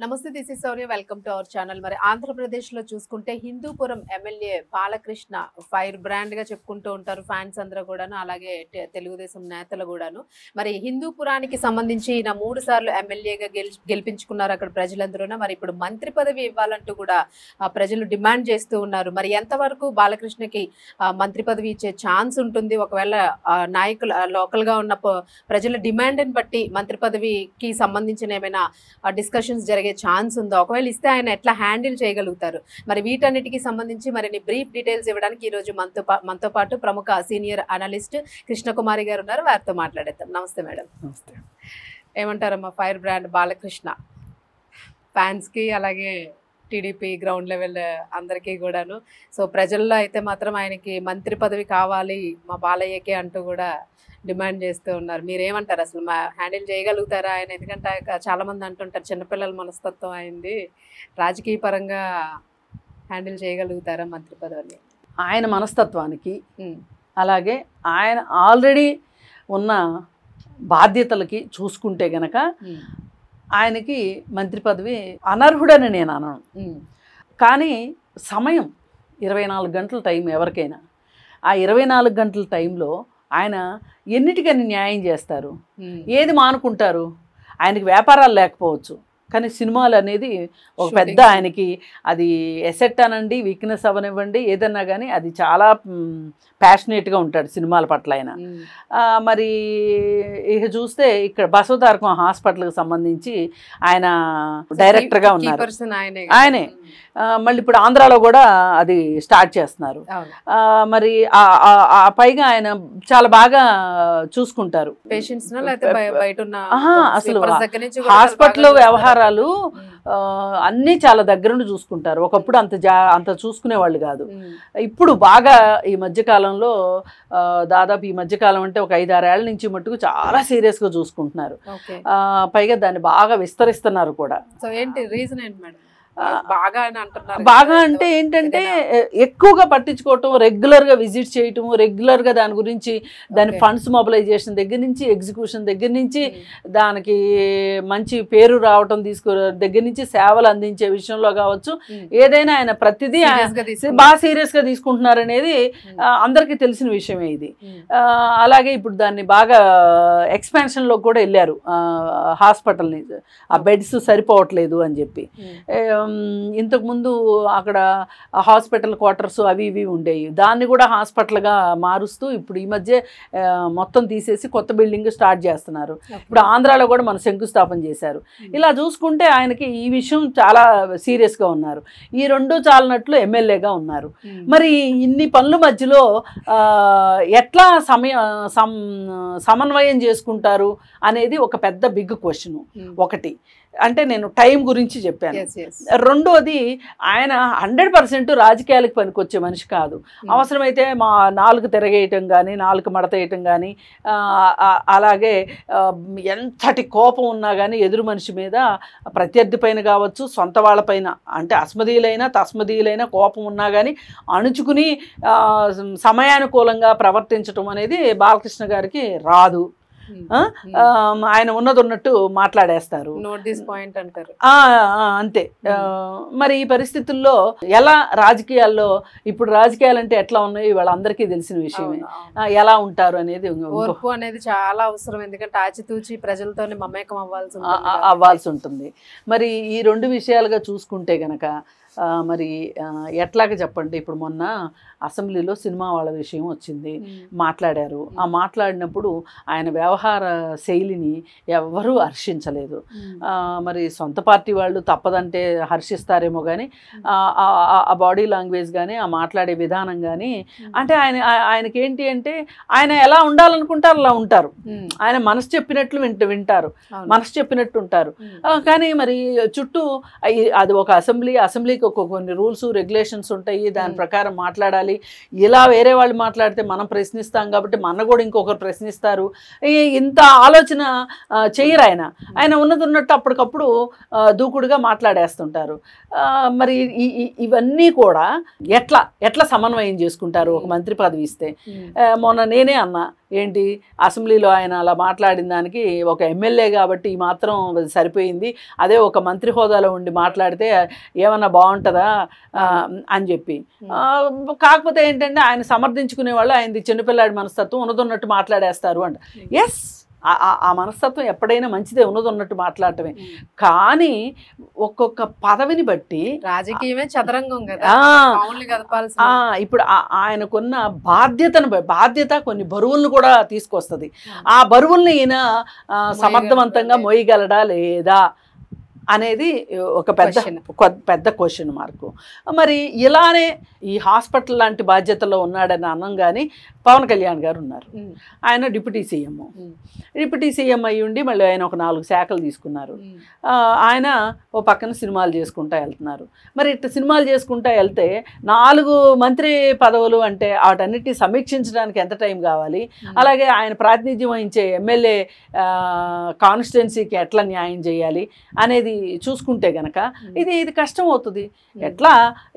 నమస్తే, this is Sourya. Welcome to our channel. మరి ఆంధ్రప్రదేశ్లో చూసుకుంటే హిందూపురం ఎమ్మెల్యే బాలకృష్ణ ఫైర్ బ్రాండ్గా చెప్పుకుంటూ ఉంటారు ఫ్యాన్స్ అందరూ కూడాను, అలాగే తెలుగుదేశం నేతలు కూడాను. మరి హిందూపురానికి సంబంధించి ఈయన 3 సార్లు ఎమ్మెల్యేగా గెలిపించుకున్నారు అక్కడ ప్రజలందరూ. మరి ఇప్పుడు మంత్రి పదవి ఇవ్వాలంటూ కూడా ప్రజలు డిమాండ్ చేస్తూ ఉన్నారు. మరి ఎంతవరకు బాలకృష్ణకి మంత్రి పదవి ఇచ్చే ఛాన్స్ ఉంటుంది? ఒకవేళ నాయకులు లోకల్గా ఉన్న ప్రజల డిమాండ్ని బట్టి మంత్రి పదవికి సంబంధించిన ఏమైనా డిస్కషన్స్ జరిగే ఛాన్స్ ఉందో? ఒకవేళ ఇస్తే ఆయన ఎట్లా హ్యాండిల్ చేయగలుగుతారు? మరి వీటన్నిటికి సంబంధించి మరిన్ని బ్రీఫ్ డీటెయిల్స్ ఇవ్వడానికి ఈరోజు మనతో పాటు ప్రముఖ సీనియర్ అనలిస్ట్ కృష్ణకుమారి గారు ఉన్నారు. వారితో మాట్లాడేద్దాం. నమస్తే మేడం. నమస్తే. ఏమంటారమ్మా, ఫైర్ బ్రాండ్ బాలకృష్ణ ఫ్యాన్స్కి అలాగే టీడీపీ గ్రౌండ్ లెవెల్ అందరికీ కూడాను. సో ప్రజల్లో అయితే మాత్రం ఆయనకి మంత్రి పదవి కావాలి మా బాలయ్యకి అంటూ కూడా డిమాండ్ చేస్తూ ఉన్నారు. మీరేమంటారు? అసలు హ్యాండిల్ చేయగలుగుతారా ఆయన? ఎందుకంటే చాలా మంది అంటుంటారు చిన్నపిల్లల మనస్తత్వం అయింది, రాజకీయ పరంగా హ్యాండిల్ చేయగలుగుతారా మంత్రి పదవిని? ఆయన మనస్తత్వానికి అలాగే ఆయన ఆల్రెడీ ఉన్న బాధ్యతలకి చూసుకుంటే గనక ఆయనకి మంత్రి పదవి అనర్హుడని నేను అనను. కానీ సమయం 24 గంటల టైం ఎవరికైనా, ఆ 24 గంటల టైంలో ఆయన ఎన్నిటికని న్యాయం చేస్తారు, ఏది మానుకుంటారు? ఆయనకి వ్యాపారాలు లేకపోవచ్చు, కానీ సినిమాలు అనేది ఒక పెద్ద ఆయనకి అది ఎసెట్ అనండి, వీక్నెస్ అవనివ్వండి, ఏదన్నా కానీ అది చాలా ప్యాషనేట్గా ఉంటాడు సినిమాల పట్ల ఆయన. మరి ఇక చూస్తే ఇక్కడ బసవతారకం హాస్పిటల్కి సంబంధించి ఆయన డైరెక్టర్గా ఉన్నారు, ఆయనే. మళ్ళీ ఇప్పుడు ఆంధ్రాలో కూడా అది స్టార్ట్ చేస్తున్నారు. మరి పైగా ఆయన చాలా బాగా చూసుకుంటారు అసలు హాస్పిటల్ వ్యవహారాలు అన్నీ చాలా దగ్గర నుండి చూసుకుంటారు. ఒకప్పుడు అంత చూసుకునే వాళ్ళు కాదు. ఇప్పుడు బాగా ఈ మధ్యకాలంలో దాదాపు ఈ మధ్యకాలం అంటే ఒక 5-6 ఏళ్ల నుంచి మట్టుకు చాలా సీరియస్గా చూసుకుంటున్నారు. పైగా దాన్ని బాగా విస్తరిస్తున్నారు కూడా. సో ఏంటి రీజన్ ఏంటి మేడం? బాగా అంటే ఏంటంటే ఎక్కువగా పట్టించుకోవటం, రెగ్యులర్గా విజిట్ చేయటము, రెగ్యులర్గా దాని గురించి దాని ఫండ్స్ మొబిలైజేషన్ దగ్గర నుంచి, ఎగ్జిక్యూషన్ దగ్గర నుంచి, దానికి మంచి పేరు రావటం దగ్గర నుంచి, సేవలు అందించే విషయంలో కావచ్చు, ఏదైనా ఆయన ప్రతిదీ బాగా సీరియస్గా తీసుకుంటున్నారు అనేది అందరికీ తెలిసిన విషయమే ఇది. అలాగే ఇప్పుడు దాన్ని బాగా ఎక్స్పాన్షన్లో కూడా వెళ్ళారు హాస్పిటల్ని, ఆ బెడ్స్ సరిపోవట్లేదు అని చెప్పి. ఇంతకుముందు అక్కడ హాస్పిటల్ క్వార్టర్స్ అవి ఇవి ఉండేవి, దాన్ని కూడా హాస్పిటల్గా మారుస్తూ ఇప్పుడు ఈ మధ్య మొత్తం తీసేసి కొత్త బిల్డింగ్ స్టార్ట్ చేస్తున్నారు. ఇప్పుడు ఆంధ్రాలో కూడా మన శంకుస్థాపన చేశారు. ఇలా చూసుకుంటే ఆయనకి ఈ విషయం చాలా సీరియస్గా ఉన్నారు. ఈ 2 చాలనట్లు ఎమ్మెల్యేగా ఉన్నారు. మరి ఇన్ని పనుల మధ్యలో ఎట్లా సమన్వయం చేసుకుంటారు అనేది ఒక పెద్ద బిగ్ క్వశ్చన్. ఒకటి అంటే నేను టైం గురించి చెప్పాను. రెండోది ఆయన 100% రాజకీయాలకు పనికొచ్చే మనిషి కాదు. అవసరమైతే మా నాలుగు తిరగేయటం కానీ, నాలుగు మడతేయటం కానీ, అలాగే ఎంతటి కోపం ఉన్నా కానీ ఎదురు మనిషి మీద, ప్రత్యర్థి పైన కావచ్చు, సొంత వాళ్ళపైన అంటే అస్మదీయులైనా తస్మదీయులైనా కోపం ఉన్నా కానీ అణుచుకుని సమయానుకూలంగా ప్రవర్తించటం అనేది బాలకృష్ణ గారికి రాదు. ఆయన ఉన్నది ఉన్నట్టు మాట్లాడేస్తారు, అంతే. మరి ఈ పరిస్థితుల్లో ఎలా రాజకీయాల్లో, ఇప్పుడు రాజకీయాలంటే ఎట్లా ఉన్నాయి వాళ్ళందరికీ తెలిసిన విషయమే, ఎలా ఉంటారు అనేది చాలా అవసరం. ఎందుకంటే ఆచితూచి ప్రజలతోనే మమేకం అవ్వాల్సి ఉంటుంది. మరి ఈ 2 విషయాలుగా చూసుకుంటే గనక మరి ఎట్లాగా చెప్పండి, ఇప్పుడు మొన్న అసెంబ్లీలో సినిమా వాళ్ళ విషయం వచ్చింది, మాట్లాడారు. ఆ మాట్లాడినప్పుడు ఆయన వ్యవహార శైలిని ఎవ్వరూ హర్షించలేదు. మరి సొంత పార్టీ వాళ్ళు తప్పదంటే హర్షిస్తారేమో కానీ ఆ బాడీ లాంగ్వేజ్ కానీ, ఆ మాట్లాడే విధానం కానీ, అంటే ఆయనకి ఏంటి అంటే ఆయన ఎలా ఉండాలనుకుంటారు అలా ఉంటారు. ఆయన మనసు చెప్పినట్లు వింటారు, మనసు చెప్పినట్టు ఉంటారు. కానీ మరి చుట్టూ అది ఒక అసెంబ్లీకి కొన్ని రూల్స్ రెగ్యులేషన్స్ ఉంటాయి, దాని ప్రకారం మాట్లాడాలి. ఇలా వేరే వాళ్ళు మాట్లాడితే మనం ప్రశ్నిస్తాం కాబట్టి మన కూడా ఇంకొకరు ప్రశ్నిస్తారు. ఇంత ఆలోచన చేయరు. ఆయన ఉన్నది ఉన్నట్టు అప్పటికప్పుడు దూకుడుగా మాట్లాడేస్తుంటారు. మరి ఇవన్నీ కూడా ఎట్లా సమన్వయం చేసుకుంటారు ఒక మంత్రి పదవి ఇస్తే? మొన్న నేనే అన్నా, ఏంటి అసెంబ్లీలో ఆయన అలా మాట్లాడిన దానికి ఒక ఎమ్మెల్యే కాబట్టి ఈ మాత్రం సరిపోయింది, అదే ఒక మంత్రి హోదాలో ఉండి మాట్లాడితే ఏమన్నా బాగుంటుందా అని చెప్పి. కాకపోతే ఏంటంటే ఆయన సమర్థించుకునే వాళ్ళు ఆయనది చిన్నపిల్లాడి మనస్తత్వం ఉన్నదన్నట్టు మాట్లాడేస్తారు అంట. ఎస్, ఆ మనస్తత్వం ఎప్పుడైనా మంచిదే, ఉన్నదన్నట్టు మాట్లాడటమే. కానీ ఒక్కొక్క పదవిని బట్టి రాజకీయమే చదరంగం కదా, ఇప్పుడు ఆయనకున్న బాధ్యత కొన్ని బరువులను కూడా తీసుకొస్తుంది. ఆ బరువుల్ని ఈయన సమర్థవంతంగా మోయగలడా లేదా అనేది ఒక పెద్ద క్వశ్చన్ మార్కు. మరి ఇలానే ఈ హాస్పిటల్ లాంటి బాధ్యతలో ఉన్నాడని అనం కానీ పవన్ కళ్యాణ్ గారు ఉన్నారు. ఆయన డిప్యూటీ సీఎం అయ్యి ఉండి మళ్ళీ ఆయన ఒక 4 శాఖలు తీసుకున్నారు. ఆయన ఓ పక్కన సినిమాలు చేసుకుంటా వెళ్తున్నారు. మరి ఇట్లా సినిమాలు చేసుకుంటా వెళ్తే 4 మంత్రి పదవులు అంటే వాటన్నిటిని సమీక్షించడానికి ఎంత టైం కావాలి, అలాగే ఆయన ప్రాతినిధ్యం వహించే ఎమ్మెల్యే కాన్స్టిట్యున్సీకి ఎట్లా న్యాయం చేయాలి అనేది చూసుకుంటే గనక ఇది కష్టం అవుతుంది. ఎట్లా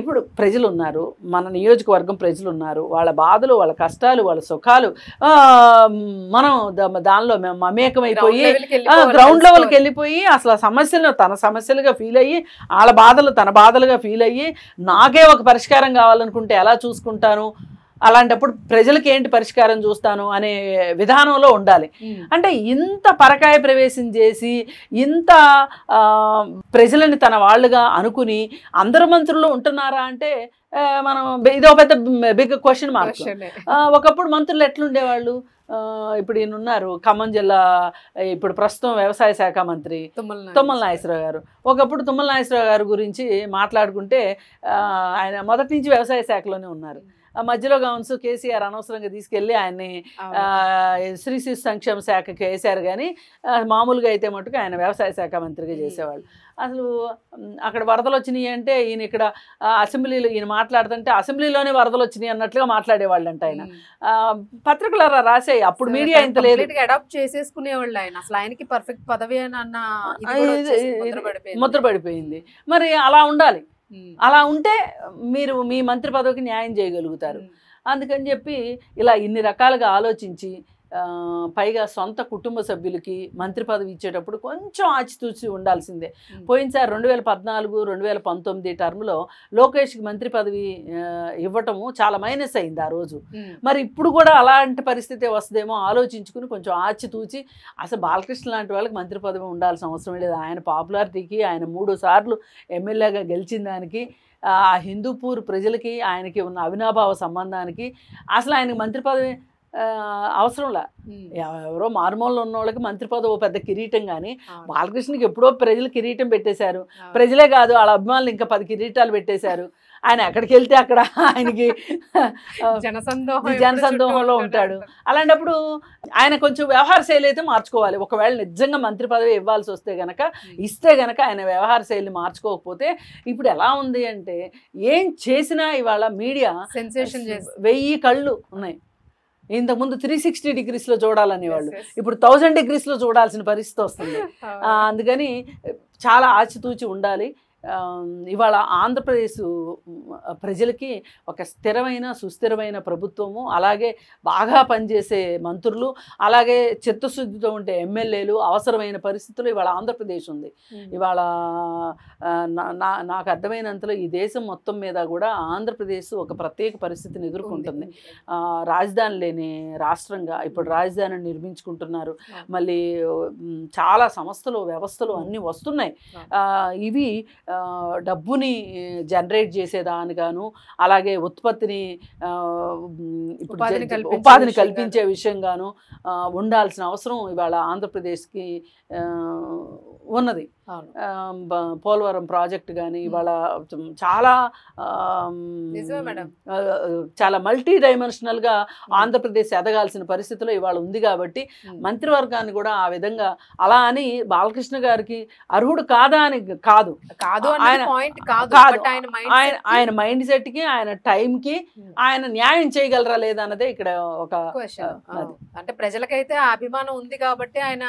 ఇప్పుడు ప్రజలు ఉన్నారు, మన నియోజకవర్గం ప్రజలు ఉన్నారు, వాళ్ళ బాధలు, వాళ్ళ కష్టాలు, వాళ్ళ సుఖాలు మనం దానిలో మమేకమైపోయి గ్రౌండ్ లెవెల్కి వెళ్ళిపోయి అసలు సమస్యలను తన సమస్యలుగా ఫీల్ అయ్యి వాళ్ళ బాధలు తన బాధలుగా ఫీల్ అయ్యి నాకే ఒక పరిష్కారం కావాలనుకుంటే ఎలా చూసుకుంటాను, అలాంటప్పుడు ప్రజలకి ఏంటి పరిష్కారం చూస్తాను అనే విధానంలో ఉండాలి. అంటే ఇంత పరకాయ ప్రవేశం చేసి ఇంత ప్రజలని తన వాళ్ళుగా అనుకుని అందరు మంత్రులు ఉంటున్నారా అంటే మనం ఇదో పెద్ద బిగ్ క్వశ్చన్ మార్క్. ఒకప్పుడు మంత్రులు ఎట్లుండేవాళ్ళు, ఇప్పుడు ఈయన ఉన్నారు ఖమ్మం జిల్లా ఇప్పుడు ప్రస్తుతం వ్యవసాయ శాఖ మంత్రి తుమ్మల నాగేశ్వరరావు గారు. ఒకప్పుడు తుమ్మల నాగేశ్వరరావు గారి గురించి మాట్లాడుకుంటే ఆయన మొదటి నుంచి వ్యవసాయ శాఖలోనే ఉన్నారు. మధ్యలో గౌన్స్ కేసీఆర్ అనవసరంగా తీసుకెళ్ళి ఆయన్ని శ్రీ శిశు సంక్షేమ శాఖకి వేశారు. కానీ మామూలుగా అయితే మటుకు ఆయన వ్యవసాయ శాఖ మంత్రిగా చేసేవాళ్ళు. అసలు అక్కడ వరదలు వచ్చినాయి అంటే ఈయన ఇక్కడ అసెంబ్లీలో ఈయన మాట్లాడుతుంటే అసెంబ్లీలోనే వరదలు వచ్చినాయి అన్నట్లుగా మాట్లాడేవాళ్ళు అంట. ఆయన పత్రికలు రాసాయి, అప్పుడు మీడియా ఇంత లేదు, అడాప్ట్ చేసేసుకునేవాళ్ళు. ఆయన అసలు ఆయనకి పర్ఫెక్ట్ పదవి అన్న ముద్ర పడిపోయింది. మరి అలా ఉండాలి, అలా ఉంటే మీరు మీ మంత్రి పదవికి న్యాయం చేయగలుగుతారు. అందుకని చెప్పి ఇలా ఇన్ని రకాలుగా ఆలోచించి పైగా సొంత కుటుంబ సభ్యులకి మంత్రి పదవి ఇచ్చేటప్పుడు కొంచెం ఆచితూచి ఉండాల్సిందే. పోయినసారి 2014-2019 టర్మ్లో లోకేష్కి మంత్రి పదవి ఇవ్వటము చాలా మైనస్ అయింది ఆ రోజు. మరి ఇప్పుడు కూడా అలాంటి పరిస్థితి వస్తుందేమో ఆలోచించుకుని కొంచెం ఆచితూచి అసలు బాలకృష్ణ లాంటి వాళ్ళకి మంత్రి పదవి ఉండాల్సిన అవసరం లేదు. ఆయన పాపులారిటీకి, ఆయన 3 సార్లు ఎమ్మెల్యేగా గెలిచిన దానికి, ఆ హిందూపూర్ ప్రజలకి ఆయనకి ఉన్న అవినాభావ సంబంధానికి అసలు ఆయనకి మంత్రి పదవి అవసరంలా. ఎవరో మారుమూలలో ఉన్న వాళ్ళకి మంత్రి పదవి పెద్ద కిరీటం. కానీ బాలకృష్ణకి ఎప్పుడో ప్రజలు కిరీటం పెట్టేశారు. ప్రజలే కాదు వాళ్ళ అభిమానులు ఇంకా 10 కిరీటాలు పెట్టేశారు. ఆయన ఎక్కడికి వెళ్తే అక్కడ ఆయనకి జనసందోహంలో ఉంటాడు. అలాంటప్పుడు ఆయన కొంచెం వ్యవహార శైలి అయితే మార్చుకోవాలి. ఒకవేళ నిజంగా మంత్రి పదవి ఇవ్వాల్సి వస్తే గనక ఇస్తే గనక ఆయన వ్యవహార శైలిని మార్చుకోకపోతే ఇప్పుడు ఎలా ఉంది అంటే ఏం చేసినా ఇవాళ మీడియా సెన్సేషన్ 1000 కళ్ళు ఉన్నాయి. ఇంతకుముందు 360 degreesలో చూడాలనేవాళ్ళు, ఇప్పుడు 1000 degreesలో చూడాల్సిన పరిస్థితి వస్తుంది. అందుకని చాలా ఆచితూచి ఉండాలి. ఇవాళ ఆంధ్రప్రదేశ్ ప్రజలకి ఒక స్థిరమైన సుస్థిరమైన ప్రభుత్వము, అలాగే బాగా పనిచేసే మంత్రులు, అలాగే చిత్తశుద్ధితో ఉండే ఎమ్మెల్యేలు అవసరమైన పరిస్థితులు ఇవాళ ఆంధ్రప్రదేశ్ ఉంది. ఇవాళ నాకు అర్థమైనంతలో ఈ దేశం మొత్తం మీద కూడా ఆంధ్రప్రదేశ్ ఒక ప్రత్యేక పరిస్థితిని ఎదుర్కొంటుంది. రాజధాని లేని రాష్ట్రంగా ఇప్పుడు రాజధానిని నిర్మించుకుంటున్నారు. మళ్ళీ చాలా సంస్థలు వ్యవస్థలు అన్నీ వస్తున్నాయి. ఇవి డబ్బుని జనరేట్ చేసేదానిగాను, అలాగే ఉత్పత్తిని ఇప్పుడు ఉపాధిని కల్పించే విషయంగాను ఉండాల్సిన అవసరం ఇవాళ ఆంధ్రప్రదేశ్కి ఉన్నది. పోలవరం ప్రాజెక్ట్ కానీ ఇవాళ చాలా మల్టీ డైమెన్షనల్గా ఆంధ్రప్రదేశ్ ఎదగాల్సిన పరిస్థితిలో ఇవాళ ఉంది. కాబట్టి మంత్రివర్గాన్ని కూడా ఆ విధంగా అలా అని బాలకృష్ణ గారికి అర్హుడు కాదా అని కాదు, ఆయన మైండ్ సెట్కి, ఆయన టైంకి ఆయన న్యాయం చేయగలరా లేదా అన్నదే ఇక్కడ ఒక అంటే ప్రజలకైతే ఆ అభిమానం ఉంది కాబట్టి ఆయన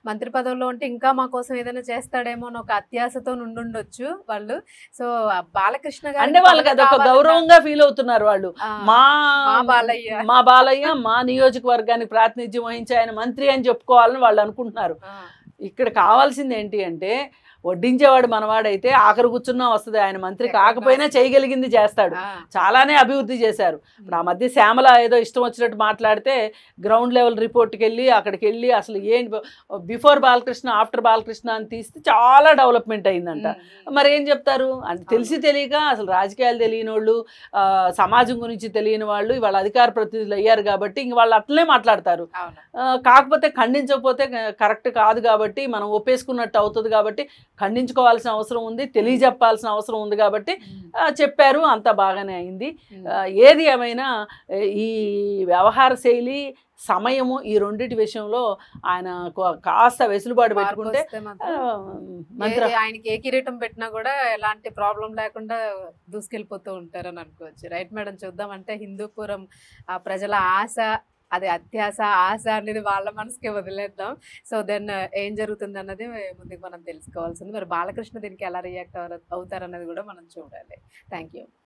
మంత్రి పదవిలో ఉంటే ఇంకా మా కోసం ఏదైనా చేస్తాడేమో అని ఒక అత్యాశతో నుండుండొచ్చు వాళ్ళు. సో బాలకృష్ణ గారు అంటే వాళ్ళకి అదొక గౌరవంగా ఫీల్ అవుతున్నారు వాళ్ళు. మా మా బాలయ్య మా నియోజకవర్గానికి ప్రాతినిధ్యం వహించి ఆయన మంత్రి అని చెప్పుకోవాలని వాళ్ళు అనుకుంటున్నారు. ఇక్కడ కావాల్సింది ఏంటి అంటే వడ్డించేవాడు మనవాడైతే ఆఖరి కూర్చున్నా వస్తుంది. ఆయన మంత్రి కాకపోయినా చేయగలిగింది చేస్తాడు. చాలానే అభివృద్ధి చేశారు. ఇప్పుడు ఆ మధ్య శ్యామల ఏదో ఇష్టం వచ్చినట్టు మాట్లాడితే గ్రౌండ్ లెవెల్ రిపోర్ట్కి వెళ్ళి అక్కడికి వెళ్ళి అసలు ఏంటి బిఫోర్ బాలకృష్ణ ఆఫ్టర్ బాలకృష్ణ అని తీస్తే చాలా డెవలప్మెంట్ అయిందంట. మరి ఏం చెప్తారు అంటే తెలిసి తెలియక అసలు రాజకీయాలు తెలియని వాళ్ళు, సమాజం గురించి తెలియని వాళ్ళు ఇవాళ అధికార ప్రతినిధులు అయ్యారు కాబట్టి ఇంక వాళ్ళు అట్లనే మాట్లాడతారు. కాకపోతే ఖండించకపోతే కరెక్ట్ కాదు కాబట్టి మనం ఒప్పేసుకున్నట్టు అవుతుంది కాబట్టి ఖండించుకోవాల్సిన అవసరం ఉంది, తెలియజెప్పాల్సిన అవసరం ఉంది కాబట్టి చెప్పారు. అంతా బాగానే అయింది. ఏది ఏమైనా ఈ వ్యవహార శైలి సమయము ఈ రెండింటి విషయంలో ఆయన కాస్త వెసులుబాటు పెట్టుకుంటే ఆయనకి ఏ కిరీటం పెట్టినా కూడా ఎలాంటి ప్రాబ్లం లేకుండా దూసుకెళ్ళిపోతూ ఉంటారని అనుకోవచ్చు. రైట్ మేడం, చూద్దామంటే హిందూపురం ప్రజల ఆశ, అది అత్యాశ ఆశ అనేది వాళ్ళ మనసుకే వదిలేద్దాం. సో దెన్ ఏం జరుగుతుంది అన్నది ముందుకు మనం తెలుసుకోవాల్సింది. మరి బాలకృష్ణ దీనికి ఎలా రియాక్ట్ అవుతారన్నది కూడా మనం చూడాలి. Thank you.